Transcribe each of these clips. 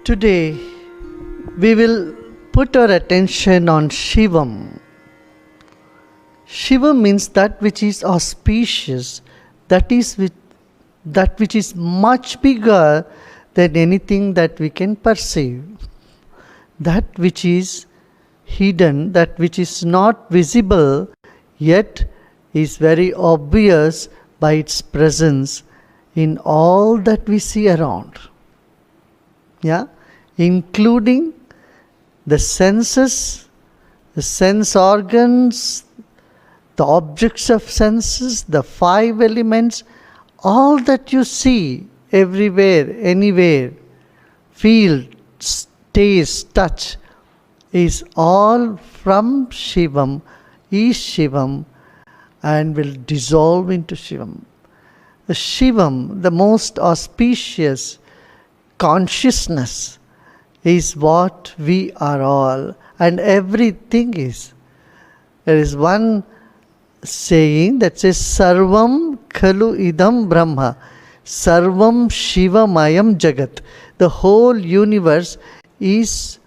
Today we will put our attention on Shivam. Shiva means that which is auspicious, that which is much bigger than anything that we can perceive. That which is hidden, that which is not visible, yet is very obvious by its presence in all that we see around. Yeah, including the senses, the sense organs, the objects of senses, the five elements, all that you see everywhere, anywhere, feel, taste, touch, is all from Shivam, is Shivam, and will dissolve into Shivam. The Shivam, the most auspicious consciousness, is what we are all, and everything is. There is one saying that says, Sarvam Khalu Idam Brahma, Sarvam Shiva Mayam Jagat. The whole universe is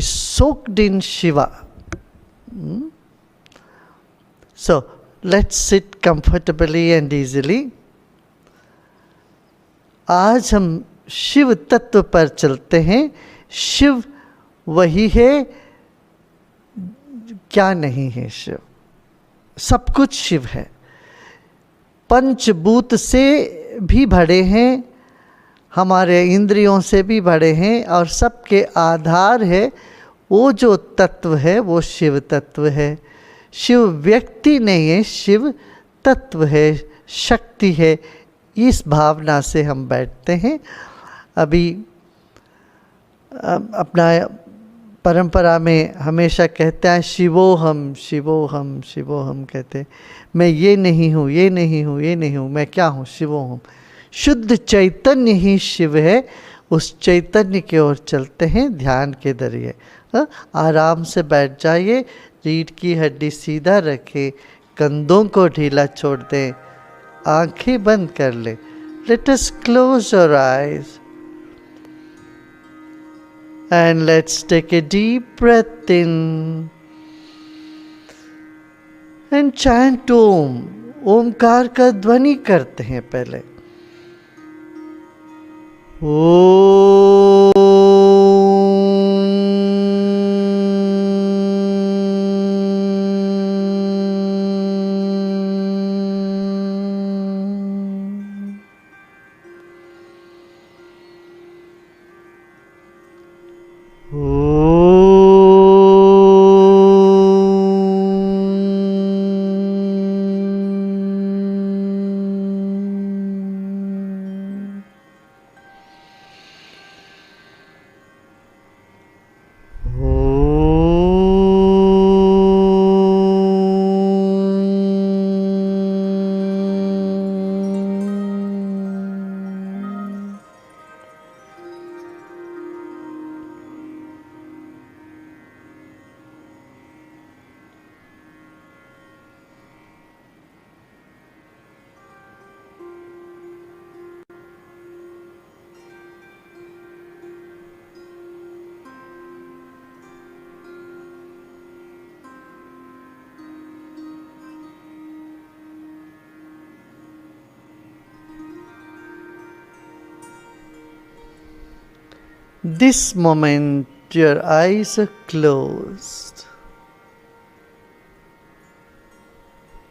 soaked in Shiva. So, let's sit comfortably and easily. आज हम शिव तत्व पर चलते हैं. शिव वही है, क्या नहीं है शिव? सब कुछ शिव है. पंचभूत से भी बड़े हैं, हमारे इंद्रियों से भी बड़े हैं, और सबके आधार है वो जो तत्व है, वो शिव तत्व है. शिव व्यक्ति नहीं है, शिव तत्व है, शक्ति है. इस भावना से हम बैठते हैं. अभी अपना परंपरा में हमेशा कहते हैं शिवोहम शिवोहम शिवोहम कहते. मैं ये नहीं हूँ, ये नहीं हूँ, ये नहीं हूँ, मैं क्या हूँ? शिवोहम. शुद्ध चैतन्य ही शिव है. उस चैतन्य की ओर चलते हैं ध्यान के जरिए. आराम से बैठ जाइए, रीढ़ की हड्डी सीधा रखें, कंधों को ढीला छोड़ दें, आंखें बंद कर ले. Let us close our eyes and let's take a deep breath in and chant Om. Omkar का ध्वनि करते हैं पहले. ओ This moment your eyes are closed.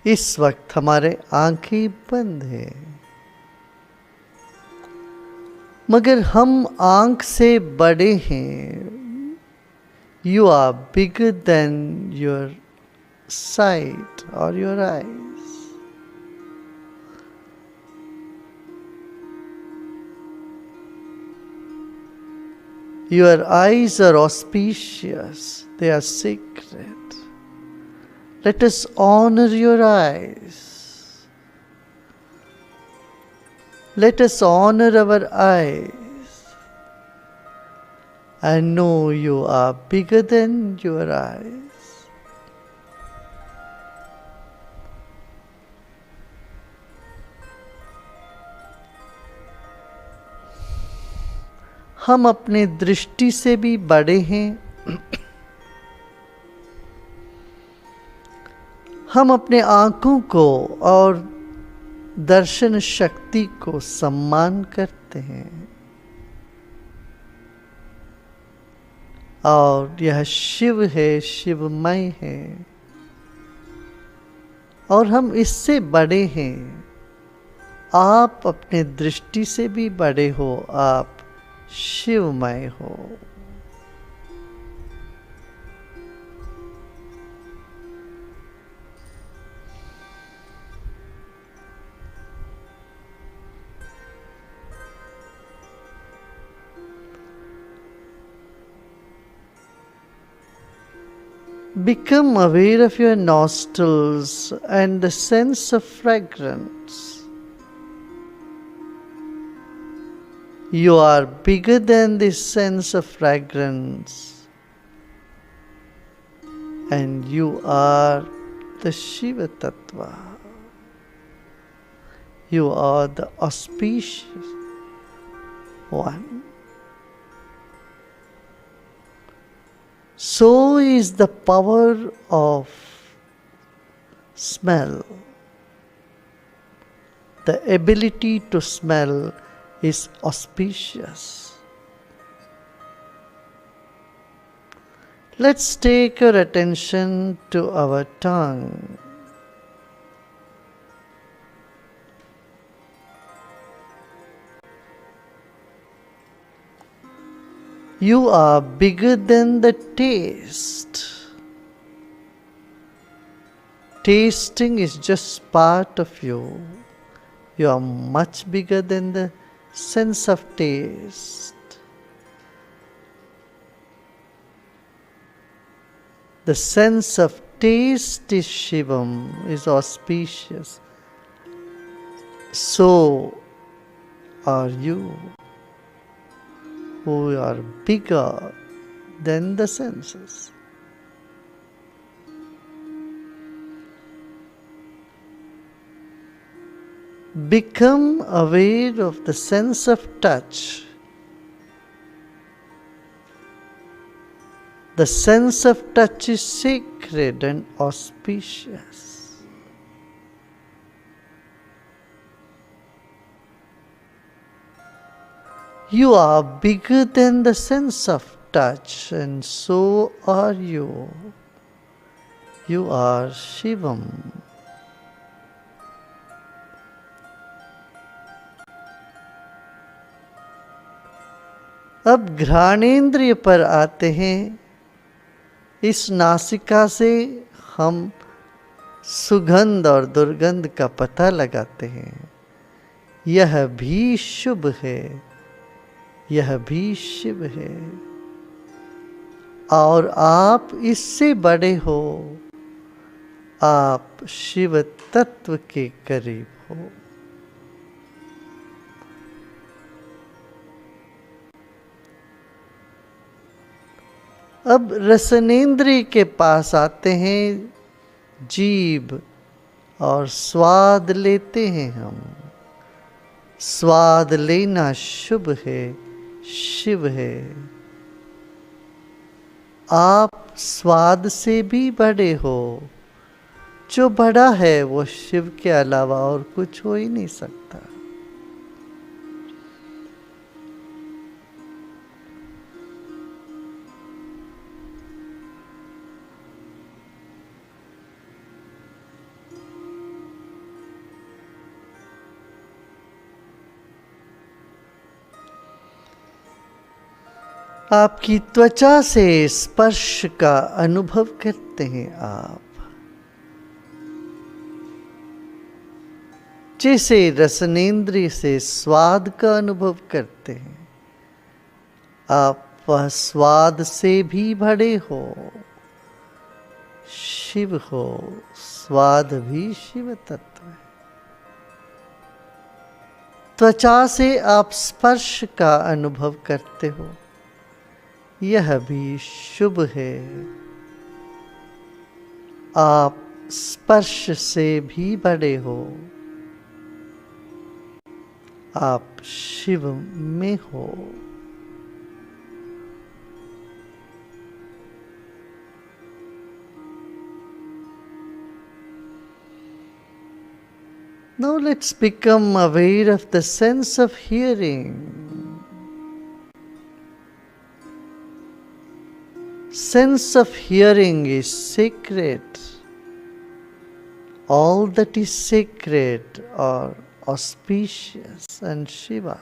इस वक्त हमारे आंखें बंद है, मगर हम आंख से बड़े हैं. You are bigger than your sight or your eyes. Your eyes are auspicious, they are sacred. Let us honor your eyes. Let us honor our eyes and know you are bigger than your eyes. हम अपने दृष्टि से भी बड़े हैं, हम अपने आँखों को और दर्शन शक्ति को सम्मान करते हैं और यह शिव है, शिवमय है और हम इससे बड़े हैं। आप अपने दृष्टि से भी बड़े हो, आप शिवमय हो। Become aware of your nostrils and the sense of fragrance. You are bigger than this sense of fragrance, and you are the Shiva Tattva. You are the auspicious one. So is the power of smell. The ability to smell is auspicious. Let's take our attention to our tongue. You are bigger than the taste. Tasting is just part of you. You are much bigger than the sense of taste. The sense of taste is Shivam, is auspicious. So are you, who are bigger than the senses. Become aware of the sense of touch. The sense of touch is sacred and auspicious. You are bigger than the sense of touch, and so are you. You are Shivam. अब घ्राणेन्द्रिय पर आते हैं। इस नासिका से हम सुगंध और दुर्गंध का पता लगाते हैं। यह भी शुभ है, यह भी शिव है और आप इससे बड़े हो। आप शिव तत्व के करीब हो। अब रसनेन्द्रिय के पास आते हैं। जीभ और स्वाद लेते हैं हम। स्वाद लेना शुभ है, शिव है। आप स्वाद से भी बड़े हो। जो बड़ा है वो शिव के अलावा और कुछ हो ही नहीं सकता। आपकी त्वचा से स्पर्श का अनुभव करते हैं आप। जैसे रसनेन्द्रिय से स्वाद का अनुभव करते हैं, आप वह स्वाद से भी बड़े हो। शिव हो, स्वाद भी शिव तत्व है। त्वचा से आप स्पर्श का अनुभव करते हो, यह भी शुभ है। आप स्पर्श से भी बड़े हो। आप शिव में हो। Now let's become aware of the sense of hearing. Sense of hearing is sacred. All that is sacred are auspicious and Shiva.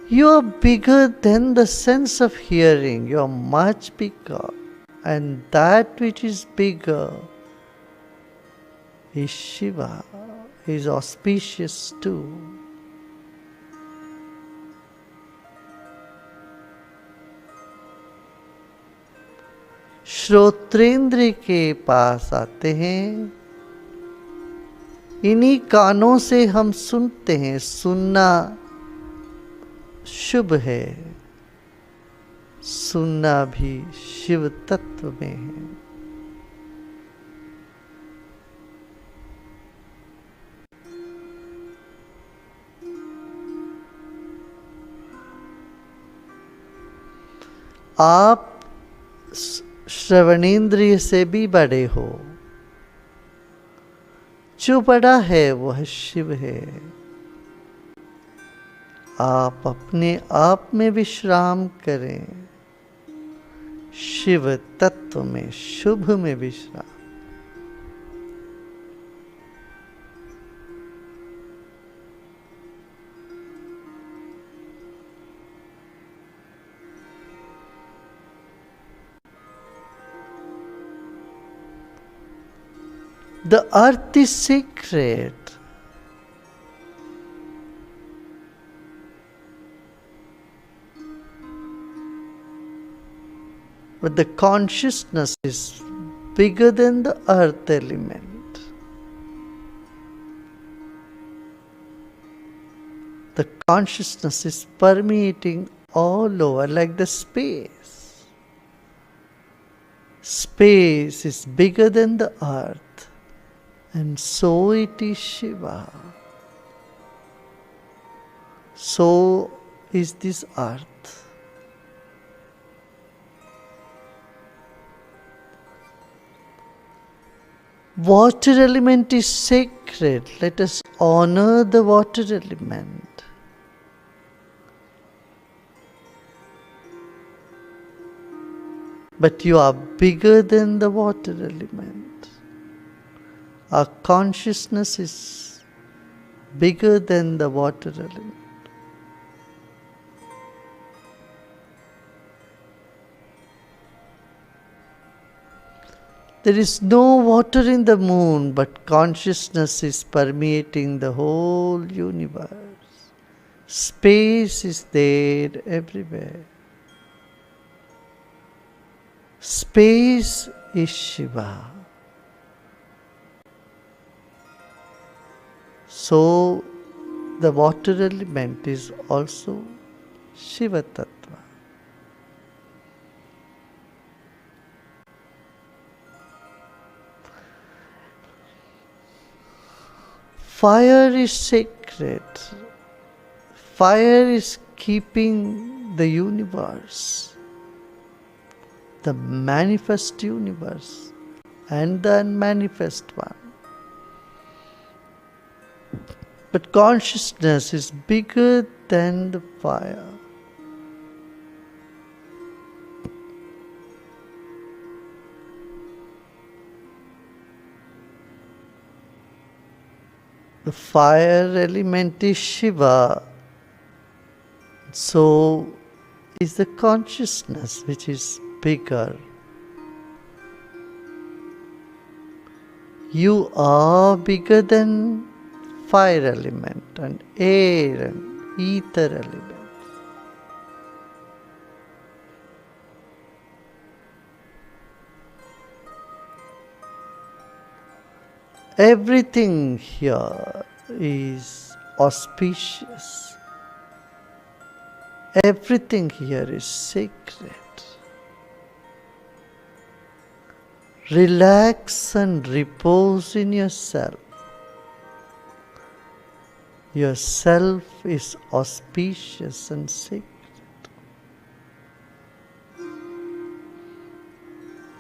You are bigger than the sense of hearing. You are much bigger. And that which is bigger is Shiva, is auspicious too. श्रोत्रेंद्र के पास आते हैं, इन्हीं कानों से हम सुनते हैं। सुनना शुभ है, सुनना भी शिव तत्व में है। आप श्रवणेंद्रिय से भी बड़े हो। जो बड़ा है वह शिव है। आप अपने आप में विश्राम करें, शिव तत्व में, शुभ में विश्राम। The earth is sacred. But the consciousness is bigger than the earth element. The consciousness is permeating all over like the space. Space is bigger than the earth. And so it is Shiva. So is this earth. Water element is sacred. Let us honor the water element. But you are bigger than the water element. Our consciousness is bigger than the water element. There is no water in the moon, but consciousness is permeating the whole universe. Space is there everywhere. Space is Shiva. So the water element is also Shiva Tattva. Fire is sacred. Fire is keeping the universe, the manifest universe and the unmanifest one. But consciousness is bigger than the fire. The fire element is Shiva. So is the consciousness which is bigger. You are bigger than fire element and air and ether element. Everything here is auspicious. Everything here is sacred. Relax and repose in yourself. Yourself is auspicious and sacred.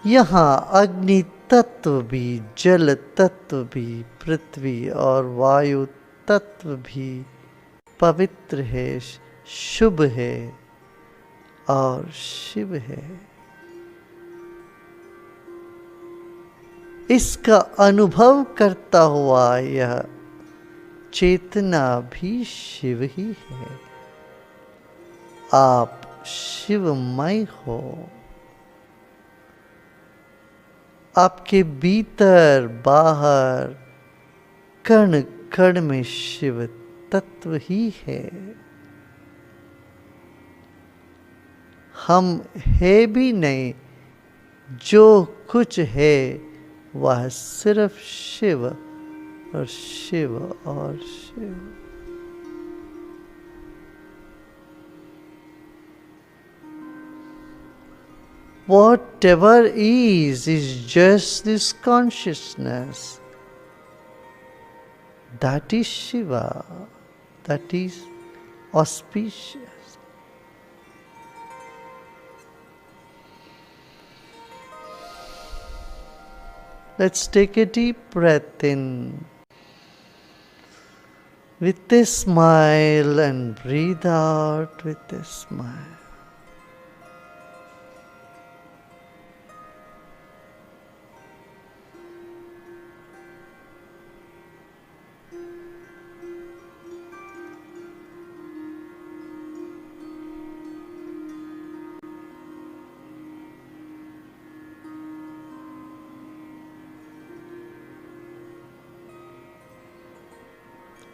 यहाँ अग्नि तत्व भी, जल तत्व भी, पृथ्वी और वायु तत्व भी पवित्र है, शुभ है और शिव है। इसका अनुभव करता हुआ यह चेतना भी शिव ही है। आप शिवमय हो। आपके भीतर बाहर कण कण में शिव तत्व ही है। हम है भी नहीं, जो कुछ है वह सिर्फ शिव और शिव और Shiv. Whatever is just this consciousness. That is Shiva. That is auspicious. Let's take a deep breath in with a smile and breathe out with a smile.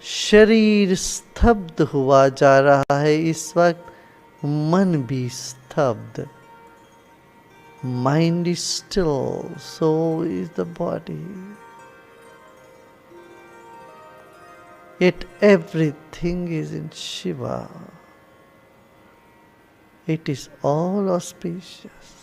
शरीर स्तब्ध हुआ जा रहा है इस वक्त, मन भी स्तब्ध। Mind is still, so is the body. Yet everything is in Shiva. It is all auspicious.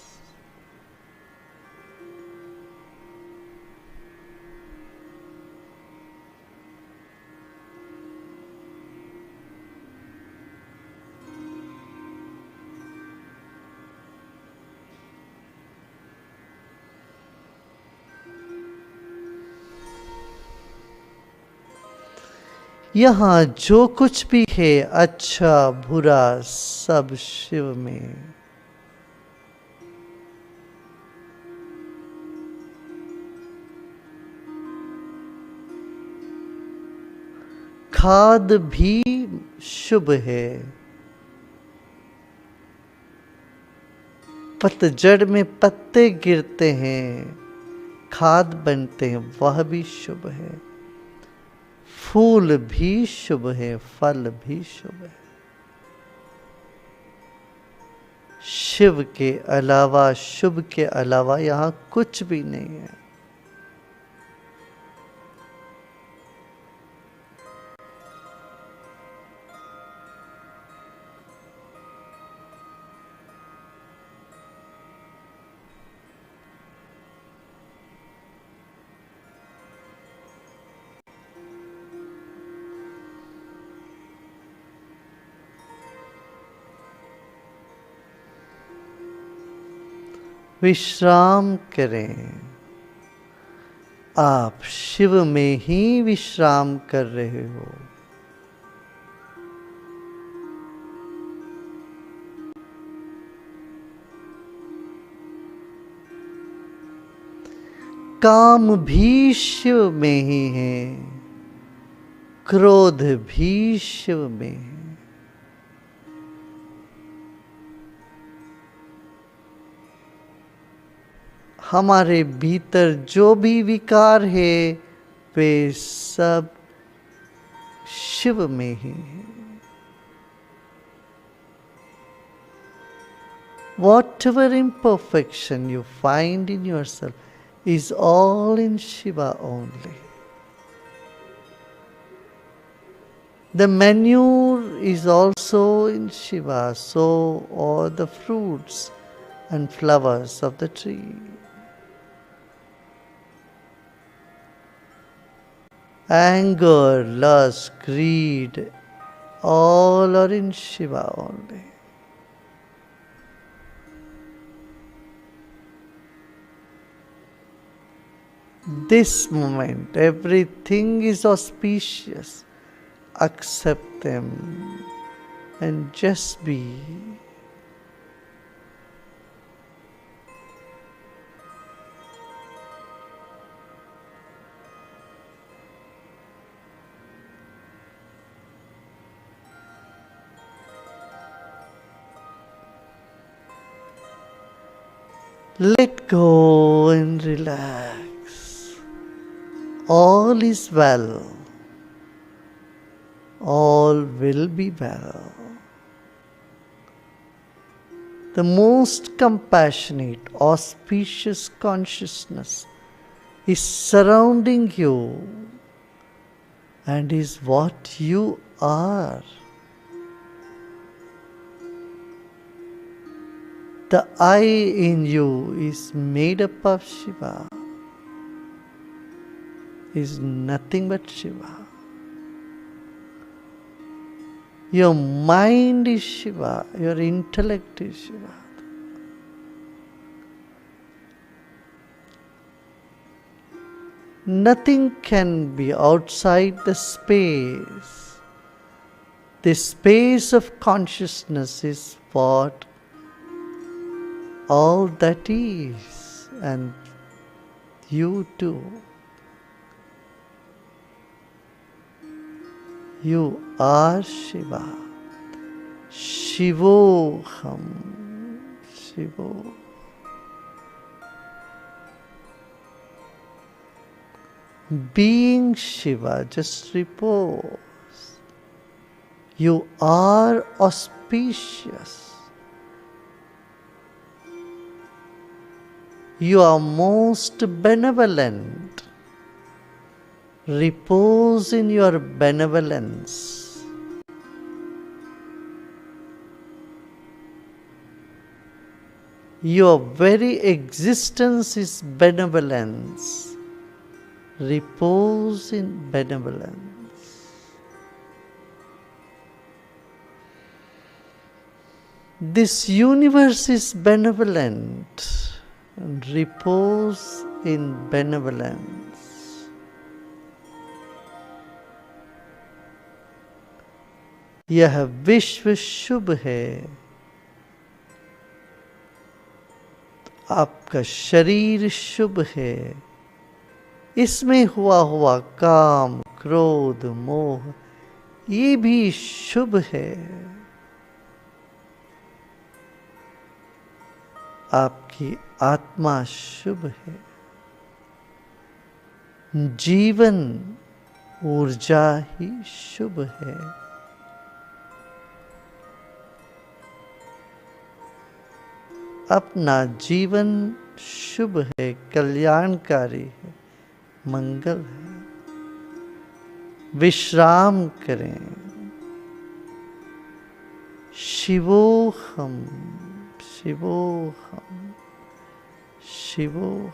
यहाँ जो कुछ भी है, अच्छा बुरा, सब शिव में। खाद भी शुभ है। पतझड़ में पत्ते गिरते हैं, खाद बनते हैं, वह भी शुभ है। फूल भी शुभ है, फल भी शुभ है। शिव के अलावा, शुभ के अलावा यहाँ कुछ भी नहीं है। विश्राम करें। आप शिव में ही विश्राम कर रहे हो। काम भी शिव में ही है, क्रोध भी शिव में है। हमारे भीतर जो भी विकार है वे सब शिव में ही है। Whatever imperfection you find in yourself is all in Shiva only. The manure is also in Shiva, so are the fruits and flowers of the tree. Anger, lust, greed, all are in Shiva only. this moment, everything is auspicious. Accept them and just be. Let go and relax. All is well. All will be well. The most compassionate, auspicious consciousness is surrounding you and is what you are. The I in you is made up of Shiva, is nothing but Shiva. Your mind is Shiva, your intellect is Shiva. Nothing can be outside the space. The space of consciousness is what all that is, and you too. You are Shiva. Shivoham. Shivo. Being Shiva, just repose. You are auspicious. You are most benevolent. Repose in your benevolence. Your very existence is benevolence. Repose in benevolence. This universe is benevolent. And repose in benevolence. यह विश्व शुभ है. आपका शरीर शुभ है. इसमें हुआ काम, क्रोध, मोह, ये भी शुभ है. आपकी आत्मा शुभ है. जीवन ऊर्जा ही शुभ है. अपना जीवन शुभ है, कल्याणकारी है, मंगल है. विश्राम करें. शिवोहम. शिवोहम. शिवोहम.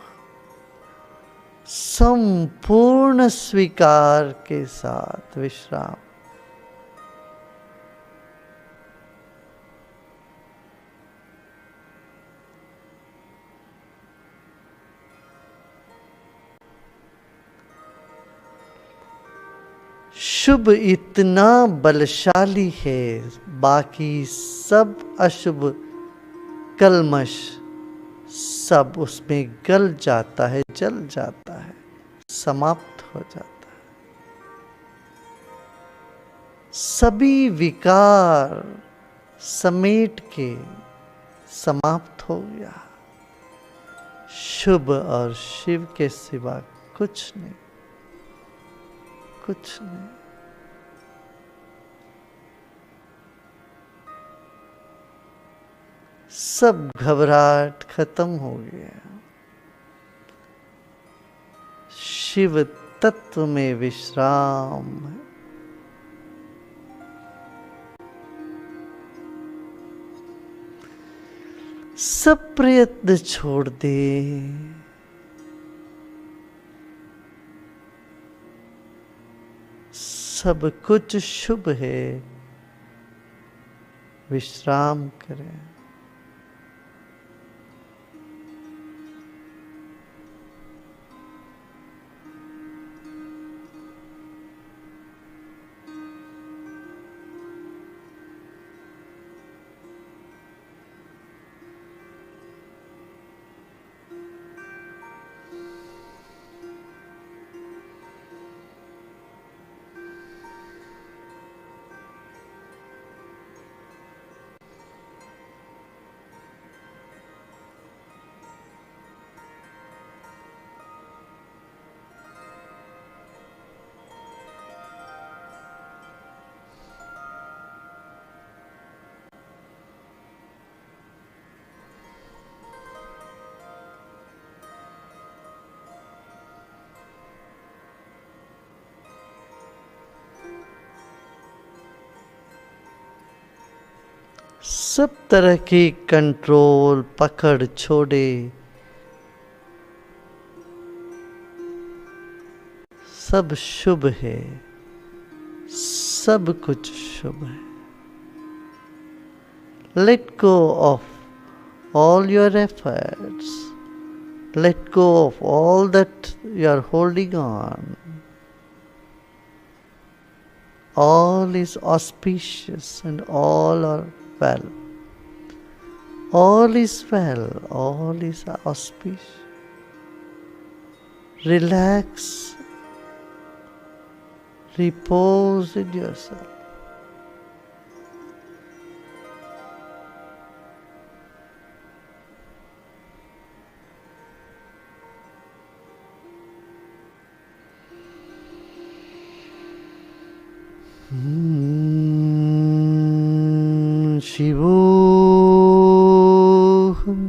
संपूर्ण स्वीकार के साथ विश्राम. शुभ इतना बलशाली है, बाकी सब अशुभ कल्मश सब उसमें गल जाता है, जल जाता है, समाप्त हो जाता है. सभी विकार समेट के समाप्त हो गया. शुभ और शिव के सिवा कुछ नहीं, कुछ नहीं. सब घबराहट खत्म हो गया. शिव तत्व में विश्राम है. सब प्रयत्न छोड़ दे. सब कुछ शुभ है. विश्राम करें. सब तरह की कंट्रोल पकड़ छोड़े, सब शुभ है, सब कुछ शुभ है। Let go of all your efforts. Let go of all that you are holding on. All is auspicious and all are well. All is well, all is auspicious. Relax, repose in yourself. Shivoham,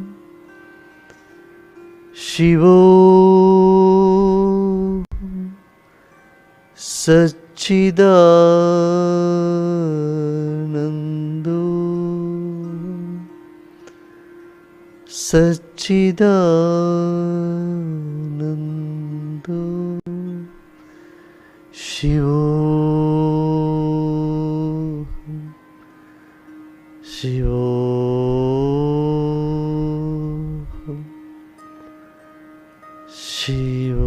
Shivoham, Satchidanando, Satchidanando, Shivoham, Shivoham, Shivoham.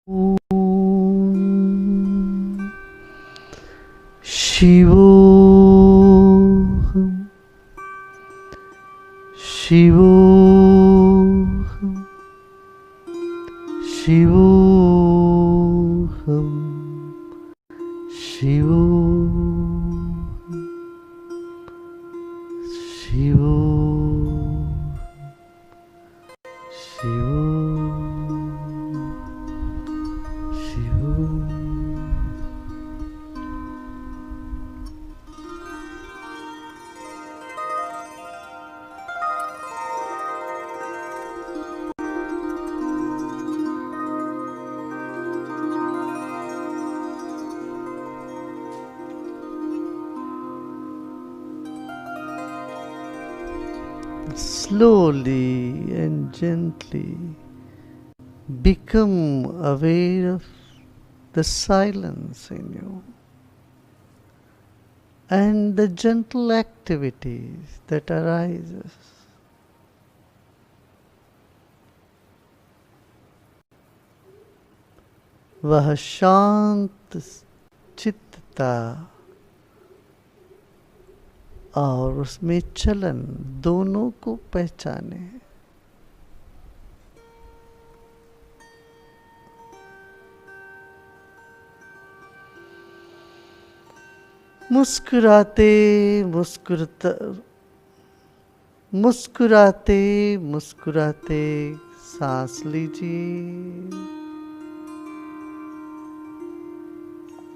Om Shivoham Shivoham Shivoham Shivoham Shivoham Shivoham Slowly and gently become aware of the silence in you and the gentle activities that arises. वह शांत चित्तता और उसमें चलन दोनों को पहचाने। मुस्कुराते मुस्कुराते मुस्कुराते सांस लीजिए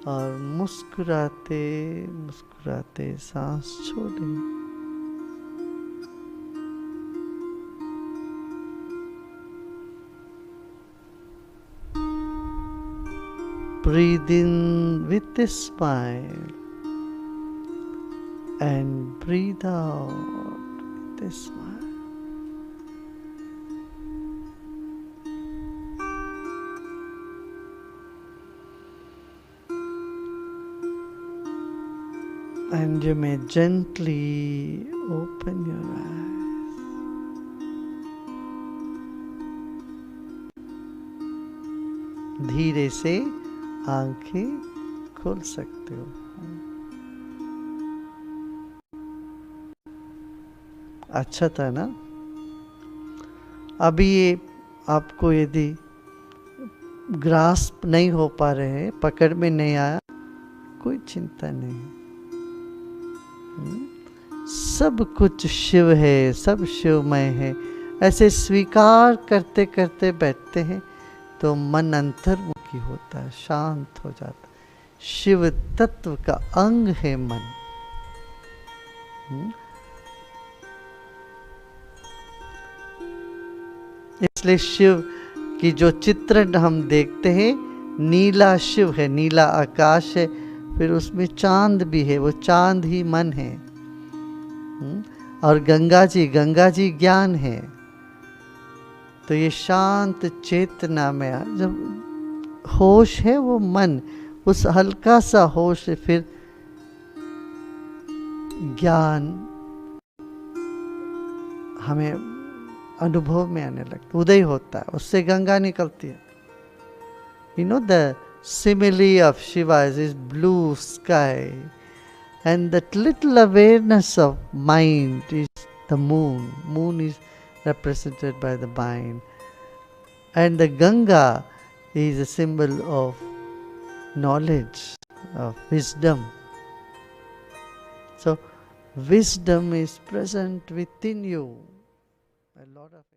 और मुस्कुराते मुस्कुराते सांस छोड़ें। Breathe in with a smile and breathe out with a smile. And you may gently open your eyes. धीरे से आंखें खोल सकते हो। अच्छा था ना? अभी ये आपको यदि ग्रास्प नहीं हो पा रहे हैं, पकड़ में नहीं आया, कोई चिंता नहीं। सब कुछ शिव है, सब शिवमय है। ऐसे स्वीकार करते करते बैठते हैं तो मन अंतर्मुखी होता है, शांत हो जाता है। शिव तत्व का अंग है मन। इसलिए शिव की जो चित्रण हम देखते हैं, नीला शिव है, नीला आकाश है, फिर उसमें चांद भी है, वो चांद ही मन है। और गंगा जी ज्ञान है। तो ये शांत चेतना में जब होश है वो मन, उस हल्का सा होश है, फिर ज्ञान हमें अनुभव में आने लगता, उदय होता है, उससे गंगा निकलती है। You know the simile of Shiva is his blue sky, and that little awareness of mind is the moon. Moon is represented by the mind, and the Ganga is a symbol of knowledge, of wisdom. So wisdom is present within you. A lot of it.